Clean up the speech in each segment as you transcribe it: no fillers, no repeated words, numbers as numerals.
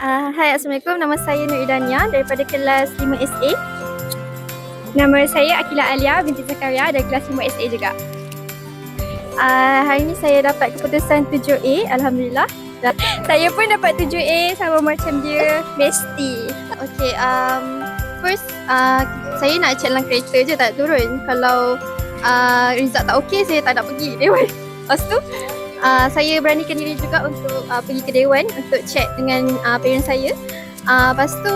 Hai, Assalamualaikum. Nama saya Nur Idania daripada kelas 5SA. Nama saya Akila Alia binti Zakaria dari kelas 5SA juga. Hari ini saya dapat keputusan 7A, Alhamdulillah. Dan saya pun dapat 7A sama macam dia, Besti. Okay, first saya nak check dalam kereta je, tak turun. Kalau result tak okey, saya tak nak pergi dewan. Lepas tu, saya beranikan diri juga untuk pergi ke dewan untuk check dengan parents saya. Lepas tu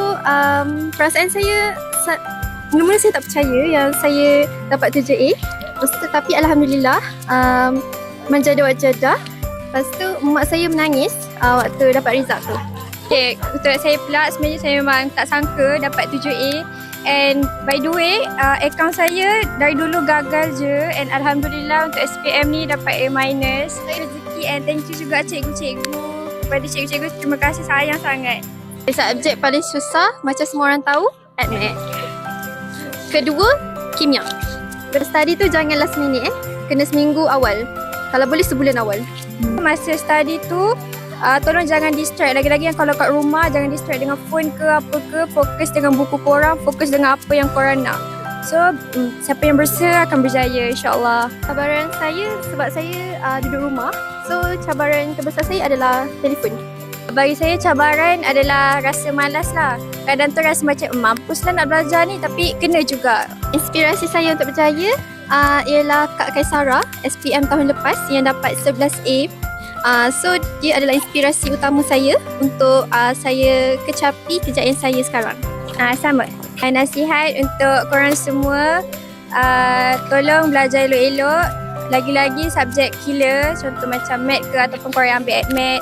perasaan saya mula-mula saya tak percaya yang saya dapat 7A. Lepas tu, tapi Alhamdulillah menjadah-jadah. Lepas tu mak saya menangis waktu dapat result tu. Okay, untuk saya pula sebenarnya saya memang tak sangka dapat 7A. And by the way, akaun saya dari dulu gagal je. And Alhamdulillah untuk SPM ni dapat A-. Saya rezeki and thank you juga cikgu-cikgu. Kepada cikgu-cikgu, terima kasih, sayang sangat. Subjek paling susah macam semua orang tahu, admit. Kedua, kimia. Berstudy tu jangan last minute kena seminggu awal. Kalau boleh sebulan awal. Masa study tu, tolong jangan distract. Lagi-lagi yang kalau kat rumah, jangan distract dengan phone ke apa ke. Fokus dengan buku korang, fokus dengan apa yang korang nak. So, siapa yang berusaha akan berjaya, insyaAllah. Cabaran saya sebab saya duduk rumah. So, cabaran terbesar saya adalah telefon. Bagi saya, cabaran adalah rasa malas lah. Kadang tu rasa macam mampuslah nak belajar ni, tapi kena juga. Inspirasi saya untuk berjaya ialah Kak Kaisara, SPM tahun lepas yang dapat 11A. So dia adalah inspirasi utama saya untuk saya kecapi kejayaan saya sekarang. Sama. Nasihat untuk korang semua, tolong belajar elok-elok. Lagi-lagi subjek killer, contoh macam mat ke ataupun korang ambil admat.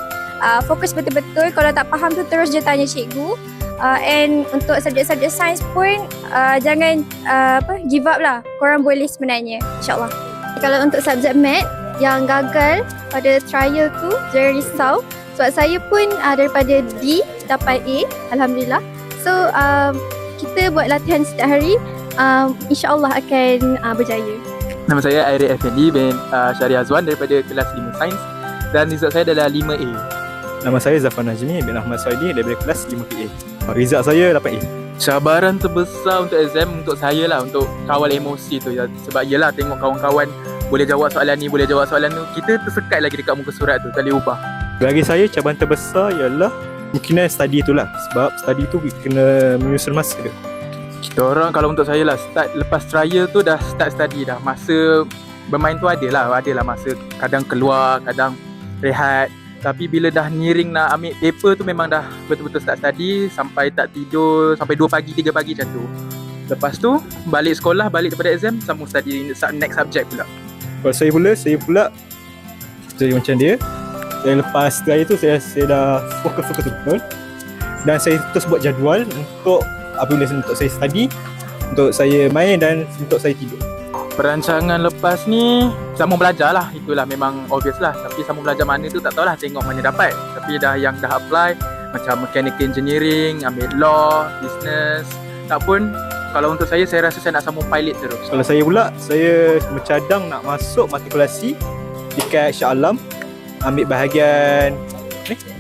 Fokus betul-betul. Kalau tak faham tu terus je tanya cikgu. And untuk subjek-subjek sains pun jangan give up lah. Korang boleh sebenarnya, insyaAllah. Kalau untuk subjek mat yang gagal pada trial tu, jangan risau. Sebab saya pun daripada D dapat A, Alhamdulillah. So kita buat latihan setiap hari, insyaAllah akan berjaya. Nama saya Airi Effendi bin Syari Azwan daripada kelas 5 Sains dan result saya adalah 5A. Nama saya Zafar Najmi bin Ahmad Soidi daripada kelas 5PA. Result saya 8A. Cabaran terbesar untuk exam untuk saya lah, untuk kawal emosi tu. Sebab yelah tengok kawan-kawan boleh jawab soalan ni, boleh jawab soalan tu, kita tersekat lagi dekat muka surat tu, tak boleh ubah. Bagi saya cabaran terbesar ialah mungkin study tu lah. Sebab study tu kena menyusun masa dia. Kita orang, kalau untuk saya lah, start lepas trial tu dah start study dah. Masa bermain tu adalah masa kadang keluar, kadang rehat. Tapi bila dah nearing nak ambil paper tu memang dah betul-betul start study sampai tak tidur, sampai 2 pagi, 3 pagi macam tu. Lepas tu balik sekolah, balik daripada exam, sambung study next subject pula. Kalau saya pula jadi macam dia. Saya lepas trial tu saya dah fokus betul. Dan saya terus buat jadual untuk apabila untuk saya study, untuk saya main dan untuk saya tidur. Perancangan lepas ni sambung belajar lah, itulah memang obvious lah. Tapi sambung belajar mana tu tak tahulah, tengok mana dapat. Tapi dah apply macam mechanical engineering, ambil law, business. Tak pun, kalau untuk saya rasa saya nak sambung pilot terus. Kalau saya pula, saya bercadang nak masuk matrikulasi dekat Shah Alam, ambil bahagian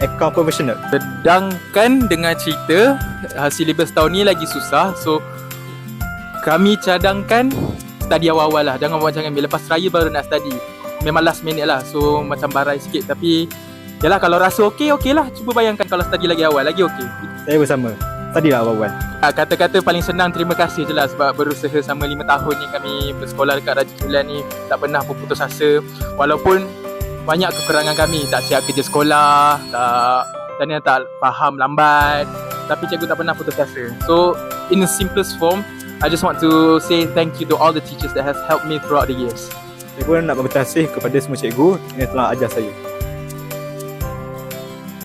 account professional. Sedangkan dengan cerita silibus tahun ni lagi susah, so kami cadangkan study awal-awal lah. Jangan ambil lepas raya baru nak study. Memang last minute lah, so macam barai sikit. Tapi yalah, kalau rasa okey lah. Cuba bayangkan kalau study lagi awal, lagi okey. Saya bersama, study lah awal-awal. Kata-kata paling senang terima kasih je lah, sebab berusaha sama 5 tahun ni kami bersekolah dekat Raja Julian ni, tak pernah pun putus asa. Walaupun banyak kekurangan kami, tak siap kerja sekolah, tak faham lambat, tapi cikgu tak pernah putus asa. So in the simplest form, I just want to say thank you to all the teachers that has helped me throughout the years. Saya pun nak berterima kasih kepada semua cikgu yang telah ajar saya.